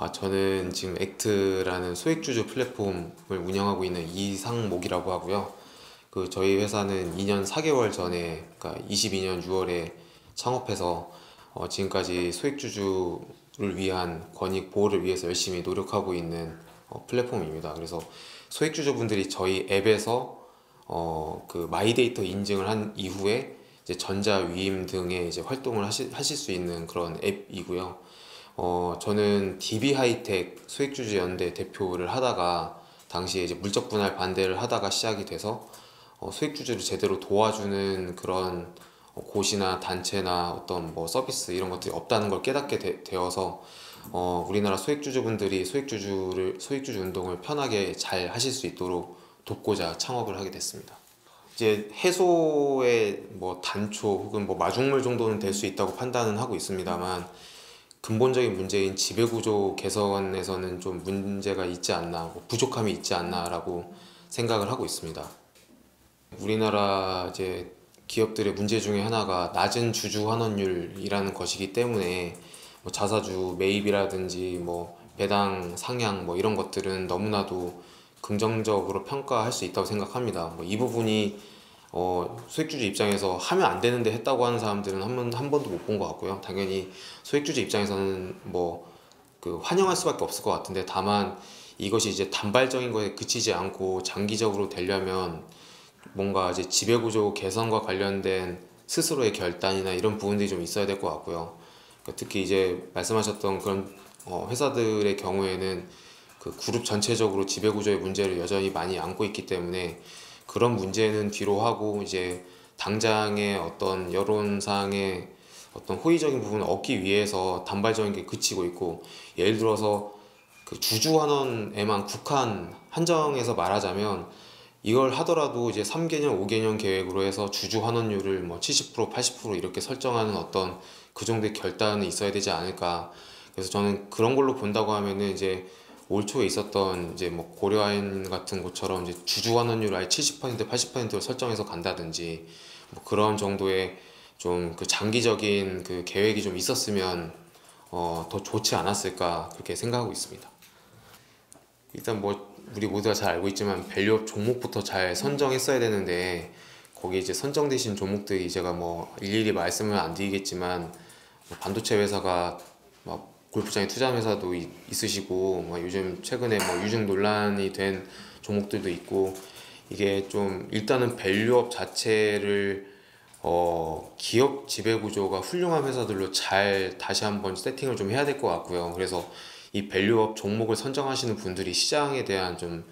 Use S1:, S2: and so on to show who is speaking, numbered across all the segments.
S1: 저는 지금 액트라는 소액주주 플랫폼을 운영하고 있는 이상목이라고 하고요. 저희 회사는 2년 4개월 전에, 그러니까 22년 6월에 창업해서 지금까지 소액주주를 위한 권익 보호를 위해서 열심히 노력하고 있는 플랫폼입니다. 그래서 소액주주분들이 저희 앱에서 마이데이터 인증을 한 이후에 이제 전자위임 등의 이제 활동을 하실 수 있는 그런 앱이고요. 저는 DB하이텍 소액주주연대 대표를 하다가 당시에 이제 물적 분할 반대를 하다가 시작이 돼서 소액주주를 제대로 도와주는 그런 곳이나 단체나 어떤 뭐 서비스 이런 것들이 없다는 걸 깨닫게 되어서 우리나라 소액주주분들이 소액주주 운동을 편하게 잘 하실 수 있도록 돕고자 창업을 하게 됐습니다. 이제 해소의 뭐 단초 혹은 뭐 마중물 정도는 될 수 있다고 판단은 하고 있습니다만 근본적인 문제인 지배구조 개선에서는 좀 문제가 있지 않나, 뭐 부족함이 있지 않나라고 생각을 하고 있습니다. 우리나라 이제 기업들의 문제 중에 하나가 낮은 주주 환원율이라는 것이기 때문에 뭐 자사주 매입이라든지 뭐 배당 상향 뭐 이런 것들은 너무나도 긍정적으로 평가할 수 있다고 생각합니다. 뭐 이 부분이 소액주주 입장에서 하면 안 되는데 했다고 하는 사람들은 한 번도 못 본 것 같고요. 당연히 소액주주 입장에서는 환영할 수밖에 없을 것 같은데, 다만 이것이 이제 단발적인 거에 그치지 않고 장기적으로 되려면 뭔가 이제 지배구조 개선과 관련된 스스로의 결단이나 이런 부분들이 좀 있어야 될 것 같고요. 특히 이제 말씀하셨던 그런 회사들의 경우에는 그 그룹 전체적으로 지배구조의 문제를 여전히 많이 안고 있기 때문에 그런 문제는 뒤로 하고 이제 당장의 어떤 여론상의 어떤 호의적인 부분을 얻기 위해서 단발적인 게 그치고 있고, 예를 들어서 그 주주환원에만 한정해서 말하자면 이걸 하더라도 이제 3개년, 5개년 계획으로 해서 주주환원율을 뭐 70%, 80% 이렇게 설정하는 어떤 그 정도의 결단이 있어야 되지 않을까. 그래서 저는 그런 걸로 본다고 하면은 이제 올 초에 있었던 이제 뭐 고려아연 같은 곳처럼 이제 주주환원율을 아예 70%, 80%로 설정해서 간다든지 뭐 그런 정도의 좀 그 장기적인 그 계획이 좀 있었으면 더 좋지 않았을까 그렇게 생각하고 있습니다. 일단 뭐 우리 모두가 잘 알고 있지만 밸류업 종목부터 잘 선정했어야 되는데, 거기 이제 선정되신 종목들이 제가 뭐 일일이 말씀을 안 드리겠지만 뭐 반도체 회사가 막 골프장에 투자한 회사도 있으시고, 뭐 요즘 최근에 뭐 유증 논란이 된 종목들도 있고, 이게 좀 일단은 밸류업 자체를 기업 지배 구조가 훌륭한 회사들로 잘 다시 한번 세팅을 좀 해야 될 것 같고요. 그래서 이 밸류업 종목을 선정하시는 분들이 시장에 대한 좀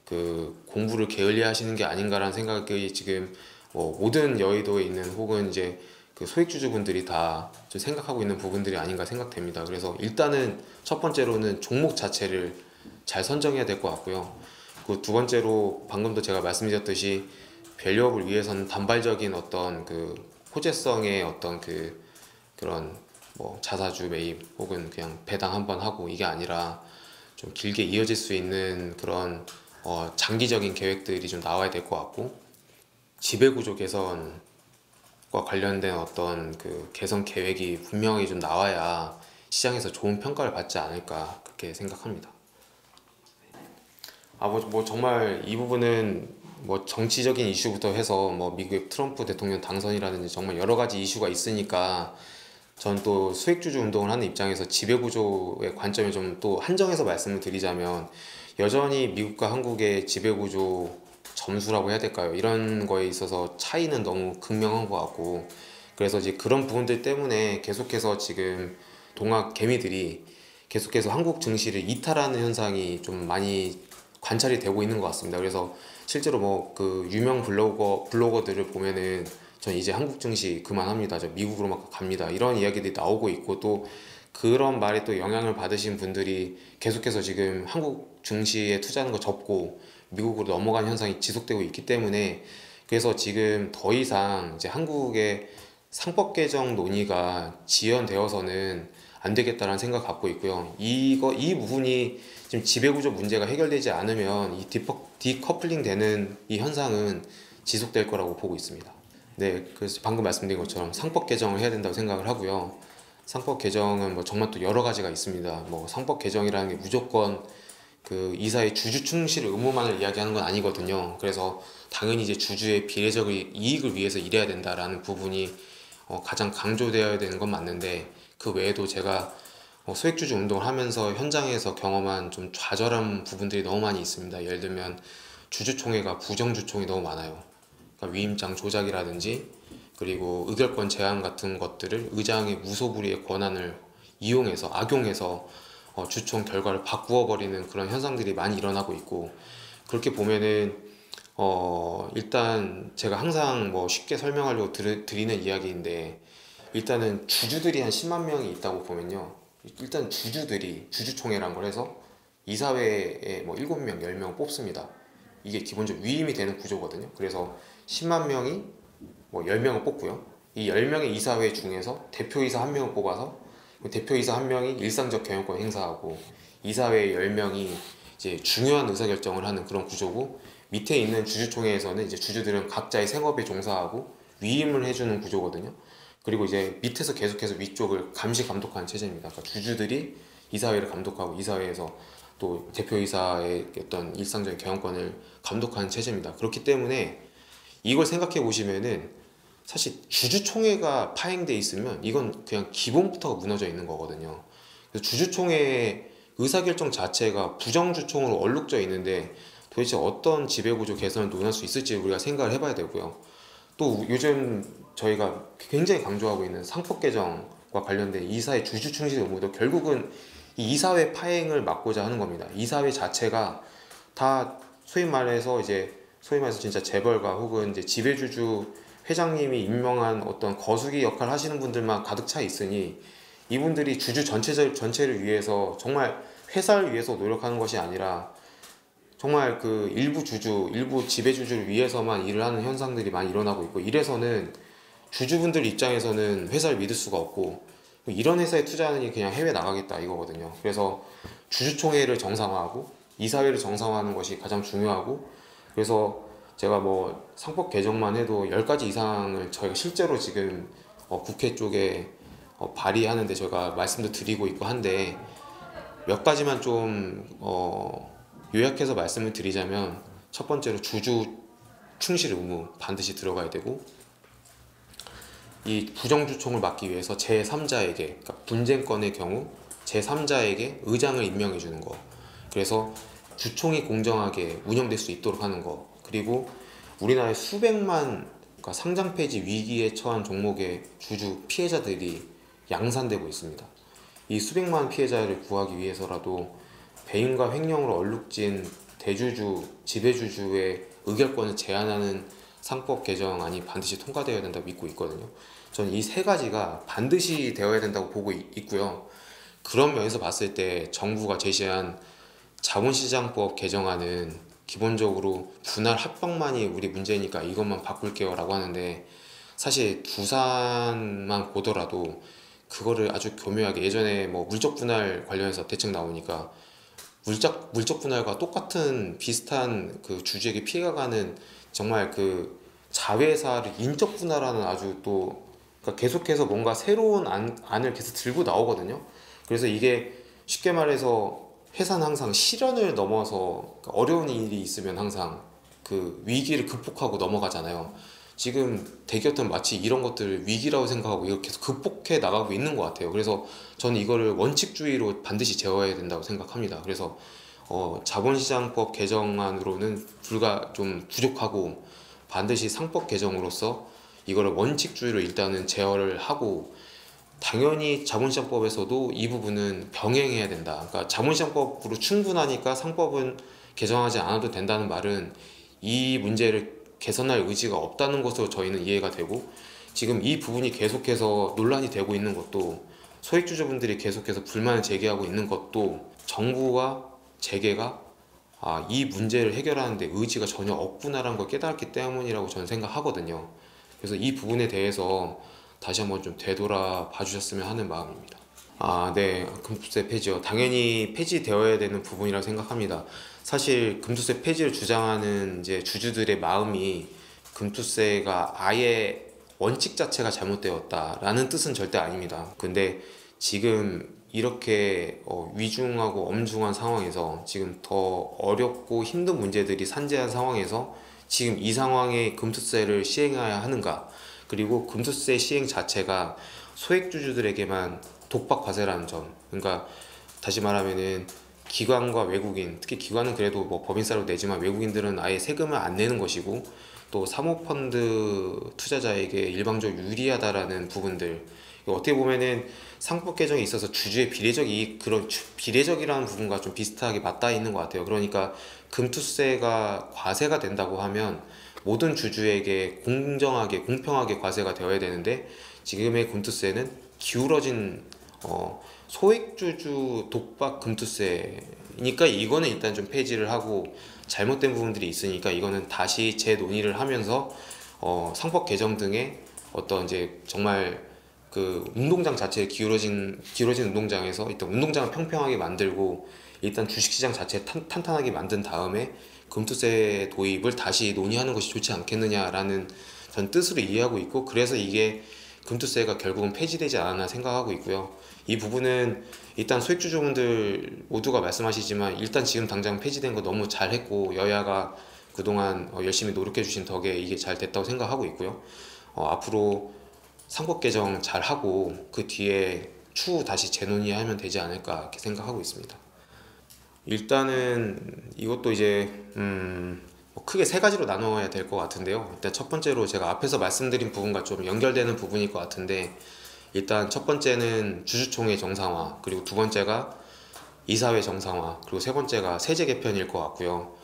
S1: 그 공부를 게을리 하시는 게 아닌가라는 생각이 지금 모든 여의도에 있는 혹은 이제 그 소액주주분들이 다 좀 생각하고 있는 부분들이 아닌가 생각됩니다. 그래서 일단은 첫 번째로는 종목 자체를 잘 선정해야 될 것 같고요. 그 두 번째로 방금도 제가 말씀드렸듯이 밸류업을 위해서는 단발적인 어떤 그 호재성의 어떤 그런 뭐 자사주 매입 혹은 그냥 배당 한번 하고 이게 아니라 좀 길게 이어질 수 있는 그런 장기적인 계획들이 좀 나와야 될 것 같고, 지배구조 개선과 관련된 어떤 그 개선 계획이 분명히 좀 나와야 시장에서 좋은 평가를 받지 않을까 그렇게 생각합니다. 뭐 정말 이 부분은 뭐 정치적인 이슈부터 해서 뭐 미국의 트럼프 대통령 당선이라든지 정말 여러 가지 이슈가 있으니까 전 또 수익주주 운동을 하는 입장에서 지배구조의 관점을 좀 또 한정해서 말씀을 드리자면, 여전히 미국과 한국의 지배구조 점수라고 해야 될까요? 이런 거에 있어서 차이는 너무 극명한 것 같고, 그래서 이제 그런 부분들 때문에 계속해서 지금 동학 개미들이 계속해서 한국 증시를 이탈하는 현상이 좀 많이 관찰이 되고 있는 것 같습니다. 그래서 실제로 뭐 그 유명 블로거들을 보면은 전 이제 한국 증시 그만합니다, 저 미국으로 막 갑니다, 이런 이야기들이 나오고 있고, 또 그런 말에 또 영향을 받으신 분들이 계속해서 지금 한국 증시에 투자하는 거 접고 미국으로 넘어가는 현상이 지속되고 있기 때문에, 그래서 지금 더 이상 이제 한국의 상법 개정 논의가 지연되어서는 안 되겠다라는 생각 갖고 있고요. 이 부분이 지금 지배구조 문제가 해결되지 않으면 이 디커플링 되는 이 현상은 지속될 거라고 보고 있습니다. 네, 그래서 방금 말씀드린 것처럼 상법 개정을 해야 된다고 생각을 하고요. 상법 개정은 뭐 정말 또 여러 가지가 있습니다. 뭐 상법 개정이라는 게 무조건 그 이사의 주주 충실 의무만을 이야기하는 건 아니거든요. 그래서 당연히 이제 주주의 비례적 이익을 위해서 일해야 된다라는 부분이 가장 강조되어야 되는 건 맞는데, 그 외에도 제가 소액주주 운동을 하면서 현장에서 경험한 좀 좌절한 부분들이 너무 많이 있습니다. 예를 들면 주주총회가 부정주총이 너무 많아요. 그러니까 위임장 조작이라든지, 그리고 의결권 제한 같은 것들을 의장의 무소불위의 권한을 이용해서 악용해서 주총 결과를 바꾸어 버리는 그런 현상들이 많이 일어나고 있고, 그렇게 보면은 일단 제가 항상 뭐 쉽게 설명하려고 드리는 이야기인데, 일단은 주주들이 한 10만 명이 있다고 보면요, 일단 주주들이 주주총회란 걸 해서 이사회에 뭐 7명, 10명 뽑습니다. 이게 기본적으로 위임이 되는 구조거든요. 그래서 10만 명이 뭐 10명을 뽑고요, 이 10명의 이사회 중에서 대표이사 1명을 뽑아서 그 대표이사 1명이 일상적 경영권 행사하고, 이사회 10명이 이제 중요한 의사결정을 하는 그런 구조고, 밑에 있는 주주총회에서는 이제 주주들은 각자의 생업에 종사하고 위임을 해주는 구조거든요. 그리고 이제 밑에서 계속해서 위쪽을 감시 감독하는 체제입니다. 그러니까 주주들이 이사회를 감독하고 이사회에서 또 대표이사의 어떤 일상적인 경영권을 감독하는 체제입니다. 그렇기 때문에 이걸 생각해 보시면은 사실 주주총회가 파행돼 있으면 이건 그냥 기본부터가 무너져 있는 거거든요. 그래서 주주총회의 의사결정 자체가 부정주총으로 얼룩져 있는데 도대체 어떤 지배구조 개선을 논할 수 있을지 우리가 생각을 해봐야 되고요. 또 요즘 저희가 굉장히 강조하고 있는 상법 개정과 관련된 이사회 주주 충실 의무도 결국은 이 이사회 파행을 막고자 하는 겁니다. 이사회 자체가 다 소위 말해서 진짜 재벌가 혹은 이제 지배주주 회장님이 임명한 어떤 거수기 역할 하시는 분들만 가득 차 있으니, 이분들이 주주 전체를 위해서 정말 회사를 위해서 노력하는 것이 아니라 정말 그 일부 지배주주를 위해서만 일을 하는 현상들이 많이 일어나고 있고, 이래서는 주주분들 입장에서는 회사를 믿을 수가 없고, 이런 회사에 투자하느니 그냥 해외 나가겠다 이거거든요. 그래서 주주총회를 정상화하고 이사회를 정상화하는 것이 가장 중요하고, 그래서 제가 뭐 상법 개정만 해도 10가지 이상을 저희가 실제로 지금 국회 쪽에 발의하는데 저희가 말씀도 드리고 있고 한데, 몇 가지만 좀 요약해서 말씀을 드리자면, 첫 번째로 주주 충실 의무 반드시 들어가야 되고, 이 부정주총을 막기 위해서 제3자에게, 그러니까 분쟁권의 경우 제3자에게 의장을 임명해 주는 거, 그래서 주총이 공정하게 운영될 수 있도록 하는 거, 그리고 우리나라의 수백만, 그러니까 상장 폐지 위기에 처한 종목의 주주 피해자들이 양산되고 있습니다. 이 수백만 피해자를 구하기 위해서라도 배임과 횡령으로 얼룩진 대주주, 지배주주의 의결권을 제한하는 상법 개정안이 반드시 통과되어야 된다고 믿고 있거든요. 저는 이 세 가지가 반드시 되어야 된다고 보고 있고요. 그런 면에서 봤을 때 정부가 제시한 자본시장법 개정안은 기본적으로 분할 합병만이 우리 문제니까 이것만 바꿀게요 라고 하는데, 사실 두산만 보더라도 그거를 아주 교묘하게, 예전에 뭐 물적 분할 관련해서 대책 나오니까 물적 분할과 똑같은 비슷한 그 주주에게 피해가 가는 정말 그 자회사를 인적 분할하는 아주 또, 그러니까 계속해서 뭔가 새로운 안을 계속 들고 나오거든요. 그래서 이게 쉽게 말해서 회사는 항상 실현을 넘어서, 그러니까 어려운 일이 있으면 항상 그 위기를 극복하고 넘어가잖아요. 지금 대기업들은 마치 이런 것들을 위기라고 생각하고 이걸 계속 극복해 나가고 있는 것 같아요. 그래서 저는 이거를 원칙주의로 반드시 제어해야 된다고 생각합니다. 그래서 자본시장법 개정안으로는 좀 부족하고, 반드시 상법 개정으로서 이거를 원칙주의로 일단은 제어를 하고, 당연히 자본시장법에서도 이 부분은 병행해야 된다. 그러니까 자본시장법으로 충분하니까 상법은 개정하지 않아도 된다는 말은 이 문제를 개선할 의지가 없다는 것으로 저희는 이해가 되고, 지금 이 부분이 계속해서 논란이 되고 있는 것도, 소액주주분들이 계속해서 불만을 제기하고 있는 것도 정부와 재계가 이 문제를 해결하는 데 의지가 전혀 없구나라는 걸 깨달았기 때문이라고 저는 생각하거든요. 그래서 이 부분에 대해서 다시 한번 좀 되돌아 봐주셨으면 하는 마음입니다. 네. 금투세 폐지요. 당연히 폐지되어야 되는 부분이라고 생각합니다. 사실 금투세 폐지를 주장하는 이제 주주들의 마음이 금투세가 아예 원칙 자체가 잘못되었다라는 뜻은 절대 아닙니다. 근데 지금 이렇게 위중하고 엄중한 상황에서 지금 더 어렵고 힘든 문제들이 산재한 상황에서 지금 이 상황에 금투세를 시행해야 하는가? 그리고 금투세 시행 자체가 소액주주들에게만 독박 과세라는 점. 그러니까 다시 말하면은 기관과 외국인, 특히 기관은 그래도 뭐 법인세로 내지만 외국인들은 아예 세금을 안 내는 것이고, 또 사모펀드 투자자에게 일방적으로 유리하다라는 부분들, 어떻게 보면은 상법 개정에 있어서 주주의 비례적 이익, 그런 비례적이라는 부분과 좀 비슷하게 맞닿아 있는 것 같아요. 그러니까 금투세가 과세가 된다고 하면 모든 주주에게 공정하게 공평하게 과세가 되어야 되는데, 지금의 금투세는 기울어진 소액주주 독박 금투세니까 이거는 일단 좀 폐지를 하고, 잘못된 부분들이 있으니까 이거는 다시 재논의를 하면서 상법 개정 등의 어떤 이제 정말 그 운동장 자체에 기울어진 운동장에서 일단 운동장을 평평하게 만들고, 일단 주식시장 자체 탄탄하게 만든 다음에 금투세 도입을 다시 논의하는 것이 좋지 않겠느냐라는 전 뜻으로 이해하고 있고, 그래서 이게 금투세가 결국은 폐지되지 않았나 생각하고 있고요. 이 부분은 일단 소액주주분들 모두가 말씀하시지만 일단 지금 당장 폐지된 거 너무 잘했고, 여야가 그동안 열심히 노력해 주신 덕에 이게 잘 됐다고 생각하고 있고요. 앞으로 상법 개정 잘 하고 그 뒤에 추후 다시 재논의하면 되지 않을까 이렇게 생각하고 있습니다. 일단은 이것도 이제 뭐 크게 세 가지로 나눠야 될 것 같은데요. 일단 첫 번째로 제가 앞에서 말씀드린 부분과 좀 연결되는 부분일 것 같은데, 일단 첫 번째는 주주총회 정상화, 그리고 두 번째가 이사회 정상화, 그리고 세 번째가 세제 개편일 것 같고요.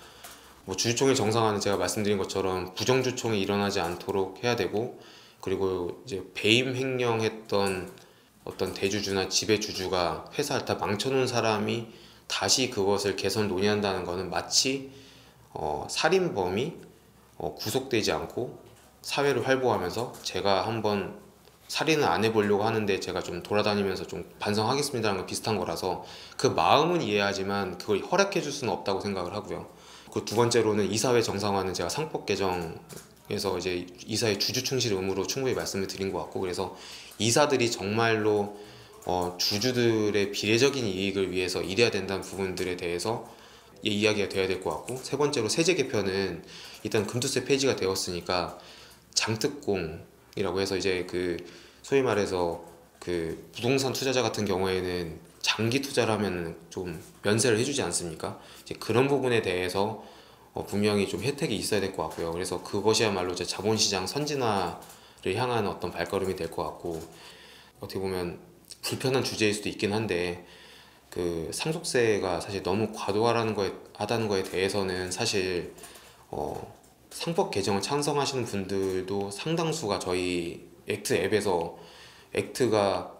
S1: 뭐 주주총회 정상화는 제가 말씀드린 것처럼 부정주총이 일어나지 않도록 해야 되고, 그리고 이제 배임 횡령했던 어떤 대주주나 지배주주가 회사를 다 망쳐놓은 사람이 다시 그것을 개선 논의한다는 것은 마치 살인범이 구속되지 않고 사회를 활보하면서 제가 한번 살인을 안 해보려고 하는데 제가 좀 돌아다니면서 좀 반성하겠습니다라는 거 비슷한 거라서, 그 마음은 이해하지만 그걸 허락해 줄 수는 없다고 생각을 하고요. 그 두 번째로는 이사회 정상화는 제가 상법 개정에서 이제 이사회 주주 충실 의무로 충분히 말씀을 드린 것 같고, 그래서 이사들이 정말로 주주들의 비례적인 이익을 위해서 일해야 된다는 부분들에 대해서 이야기가 돼야 될 것 같고, 세 번째로 세제 개편은 일단 금투세 폐지가 되었으니까 장특공이라고 해서 이제 그 소위 말해서 그 부동산 투자자 같은 경우에는 장기 투자를 하면 좀 면세를 해주지 않습니까? 이제 그런 부분에 대해서 분명히 좀 혜택이 있어야 될 것 같고요. 그래서 그것이야말로 이제 자본시장 선진화를 향한 어떤 발걸음이 될 것 같고, 어떻게 보면 불편한 주제일 수도 있긴 한데, 그 상속세가 사실 너무 하다는 거에 대해서는 사실 상법 개정을 찬성하시는 분들도 상당수가 저희 액트 앱에서 액트가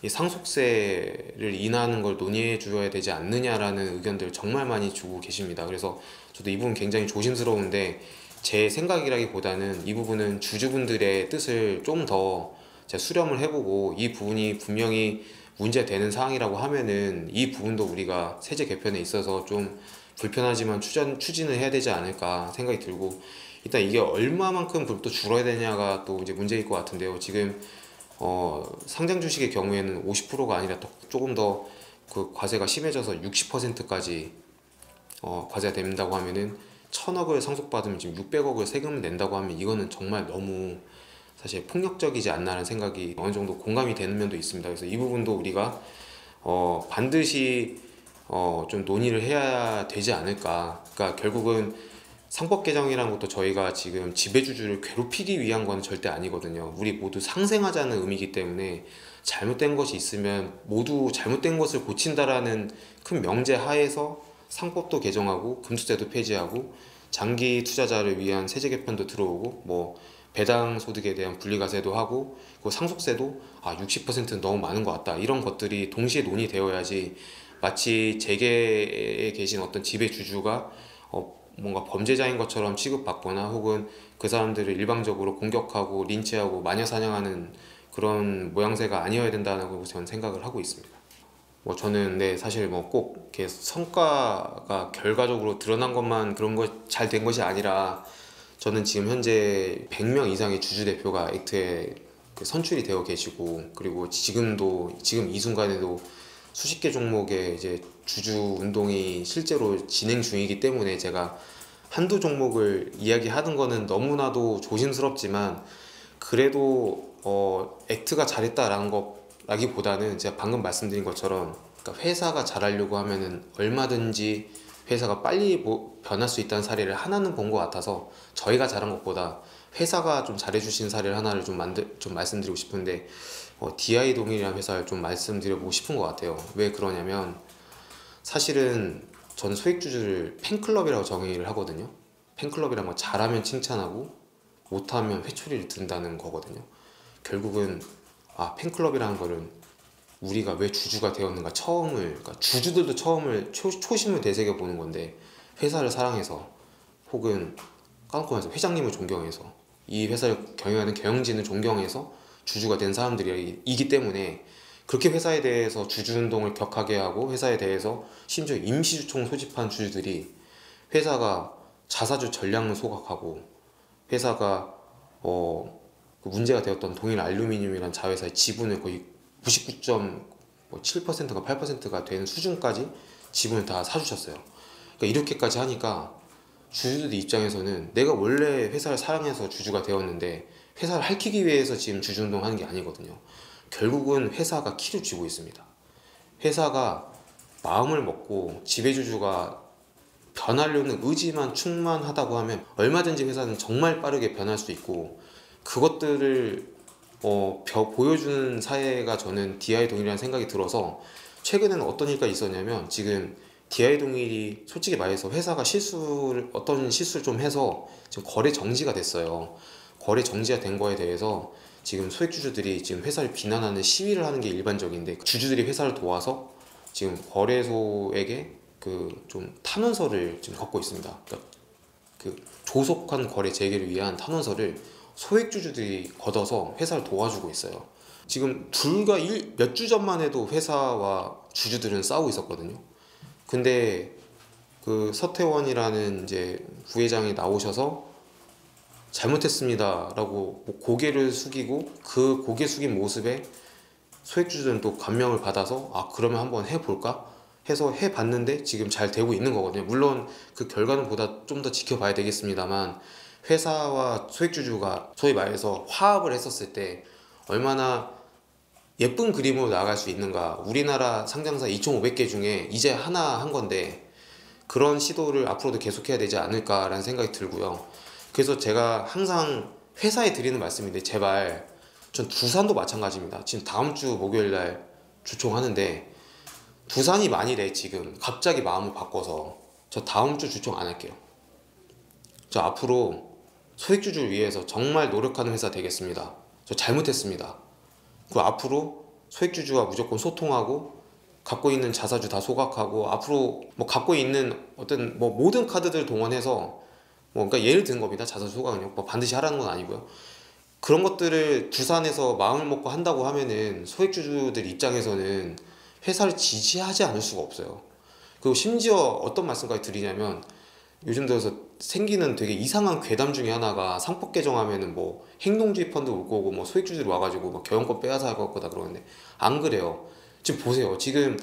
S1: 이 상속세를 인하하는 걸 논의해 줘야 되지 않느냐라는 의견들 정말 많이 주고 계십니다. 그래서 저도 이 부분 굉장히 조심스러운데, 제 생각이라기보다는 이 부분은 주주분들의 뜻을 좀 더 수렴을 해보고, 이 부분이 분명히 문제되는 사항이라고 하면은 이 부분도 우리가 세제 개편에 있어서 좀 불편하지만 추진을 해야 되지 않을까 생각이 들고, 일단 이게 얼마만큼 또 줄어야 되냐가 또 이제 문제일 것 같은데요. 지금 상장 주식의 경우에는 50%가 아니라 조금 더 그 과세가 심해져서 60%까지 과세가 된다고 하면은 1000억을 상속받으면 지금 600억을 세금을 낸다고 하면 이거는 정말 너무 사실 폭력적이지 않나라는 생각이 어느 정도 공감이 되는 면도 있습니다. 그래서 이 부분도 우리가 반드시 좀 논의를 해야 되지 않을까. 그러니까 결국은 상법 개정이라는 것도 저희가 지금 지배주주를 괴롭히기 위한 건 절대 아니거든요. 우리 모두 상생하자는 의미이기 때문에 잘못된 것이 있으면 모두 잘못된 것을 고친다라는 큰 명제 하에서 상법도 개정하고 금투세도 폐지하고 장기 투자자를 위한 세제 개편도 들어오고, 뭐 배당 소득에 대한 분리과세도 하고, 그 상속세도 60%는 너무 많은 것 같다, 이런 것들이 동시에 논의되어야지, 마치 재계에 계신 어떤 지배주주가 뭔가 범죄자인 것처럼 취급받거나 혹은 그 사람들을 일방적으로 공격하고 린치하고 마녀 사냥하는 그런 모양새가 아니어야 된다고 저는 생각을 하고 있습니다. 뭐 저는 사실 뭐 꼭 이렇게 성과가 결과적으로 드러난 것만 그런 것 잘 된 것이 아니라, 저는 지금 현재 100명 이상의 주주 대표가 액트에 그 선출이 되어 계시고, 그리고 지금 이 순간에도 수십 개 종목의 이제 주주 운동이 실제로 진행 중이기 때문에 제가 한두 종목을 이야기하는 거는 너무나도 조심스럽지만, 그래도 액트가 잘했다라는 것라기보다는 제가 방금 말씀드린 것처럼, 그러니까 회사가 잘하려고 하면은 얼마든지 회사가 빨리 변할 수 있다는 사례를 하나는 본 것 같아서, 저희가 잘한 것보다 회사가 좀 잘해주신 사례를 하나를 좀 말씀드리고 싶은데, DI 동일이라는 회사를 좀 말씀드려보고 싶은 것 같아요. 왜 그러냐면, 사실은 저는 소액주주를 팬클럽이라고 정의를 하거든요. 팬클럽이란 건 잘하면 칭찬하고 못하면 회초리를 든다는 거거든요. 결국은 팬클럽이라는 거는 우리가 왜 주주가 되었는가, 그러니까 주주들도 처음을 초심을 되새겨 보는 건데, 회사를 사랑해서, 혹은 깡통에서 회장님을 존경해서, 이 회사를 경영하는 경영진을 존경해서 주주가 된 사람들이기 때문에, 그렇게 회사에 대해서 주주운동을 격하게 하고, 회사에 대해서 심지어 임시주총 소집한 주주들이 회사가 자사주 전량을 소각하고, 회사가 그 문제가 되었던 동일 알루미늄이라는 자회사의 지분을 거의 99.7%가 8%가 되는 수준까지 지분을 다 사주셨어요. 그러니까 이렇게까지 하니까 주주들 입장에서는 내가 원래 회사를 사랑해서 주주가 되었는데, 회사를 핥히기 위해서 지금 주주운동 하는 게 아니거든요. 결국은 회사가 키를 쥐고 있습니다. 회사가 마음을 먹고 지배주주가 변하려는 의지만 충만하다고 하면 얼마든지 회사는 정말 빠르게 변할 수 있고, 그것들을 보여주는 사회가 저는 DI 동일이라는 생각이 들어서, 최근에는 어떤 일가 있었냐면, 지금 DI 동일이 솔직히 말해서 회사가 어떤 실수를 좀 해서 지금 거래 정지가 됐어요. 거래 정지가 된 거에 대해서 지금 소액주주들이 지금 회사를 비난하는 시위를 하는 게 일반적인데, 주주들이 회사를 도와서 지금 거래소에게 그 좀 탄원서를 지금 갖고 있습니다. 그러니까 그 조속한 거래 재개를 위한 탄원서를 소액주주들이 걷어서 회사를 도와주고 있어요. 지금 불과 몇 주 전만 해도 회사와 주주들은 싸우고 있었거든요. 근데 그 서태원이라는 이제 부회장이 나오셔서 잘못했습니다라고 고개를 숙이고, 그 고개 숙인 모습에 소액주주들은 또 감명을 받아서 그러면 한번 해볼까 해서 해봤는데 지금 잘 되고 있는 거거든요. 물론 그 결과는 보다 좀 더 지켜봐야 되겠습니다만, 회사와 소액주주가 소위 말해서 화합을 했었을 때 얼마나 예쁜 그림으로 나아갈 수 있는가. 우리나라 상장사 2,500개 중에 이제 하나 한 건데, 그런 시도를 앞으로도 계속해야 되지 않을까라는 생각이 들고요. 그래서 제가 항상 회사에 드리는 말씀인데, 제발, 전 두산도 마찬가지입니다. 지금 다음 주 목요일 날 주총하는데, 두산이 만일에 지금 갑자기 마음을 바꿔서 저 다음 주 주총 안 할게요. 저 앞으로 소액주주를 위해서 정말 노력하는 회사 되겠습니다. 저 잘못했습니다. 그리고 앞으로 소액주주와 무조건 소통하고, 갖고 있는 자사주 다 소각하고, 앞으로 갖고 있는 어떤 모든 카드들 동원해서 그러니까 예를 든 겁니다. 자사주 소각은요. 반드시 하라는 건 아니고요. 그런 것들을 두산에서 마음을 먹고 한다고 하면은 소액주주들 입장에서는 회사를 지지하지 않을 수가 없어요. 그리고 심지어 어떤 말씀까지 드리냐면, 요즘 들어서 생기는 되게 이상한 괴담 중에 하나가, 상법 개정하면은 행동주의 펀드 올 거고 소액주주들이 와가지고 경영권 빼앗아 갈 거다 그러는데, 안 그래요. 지금 보세요. 지금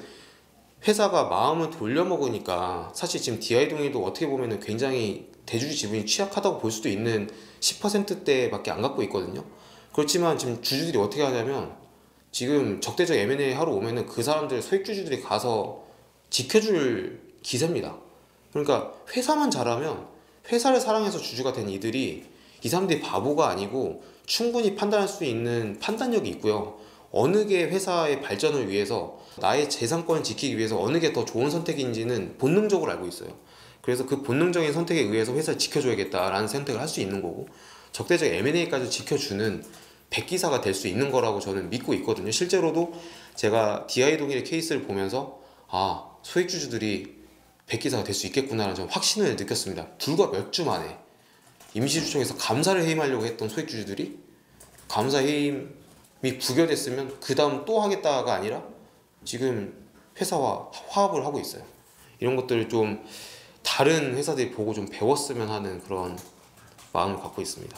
S1: 회사가 마음을 돌려먹으니까, 사실 지금 DI 동일도 어떻게 보면은 굉장히 대주주 지분이 취약하다고 볼 수도 있는 10%대밖에 안 갖고 있거든요. 그렇지만 지금 주주들이 어떻게 하냐면, 지금 적대적 M&A 하러 오면은 그 사람들 소액주주들이 가서 지켜줄 기세입니다. 그러니까 회사만 잘하면, 회사를 사랑해서 주주가 된 이들이, 이 사람들이 바보가 아니고 충분히 판단할 수 있는 판단력이 있고요. 어느 게 회사의 발전을 위해서, 나의 재산권을 지키기 위해서 어느 게 더 좋은 선택인지는 본능적으로 알고 있어요. 그래서 그 본능적인 선택에 의해서 회사를 지켜줘야겠다라는 선택을 할 수 있는 거고, 적대적 M&A까지 지켜주는 백기사가 될 수 있는 거라고 저는 믿고 있거든요. 실제로도 제가 DI 동일의 케이스를 보면서 소액주주들이 백기사가 될 수 있겠구나라는 좀 확신을 느꼈습니다. 불과 몇 주 만에 임시주총에서 감사를 해임하려고 했던 소액주주들이, 감사 해임이 부결됐으면 그 다음 또 하겠다가 아니라 지금 회사와 화합을 하고 있어요. 이런 것들을 좀 다른 회사들이 보고 좀 배웠으면 하는 그런 마음을 갖고 있습니다.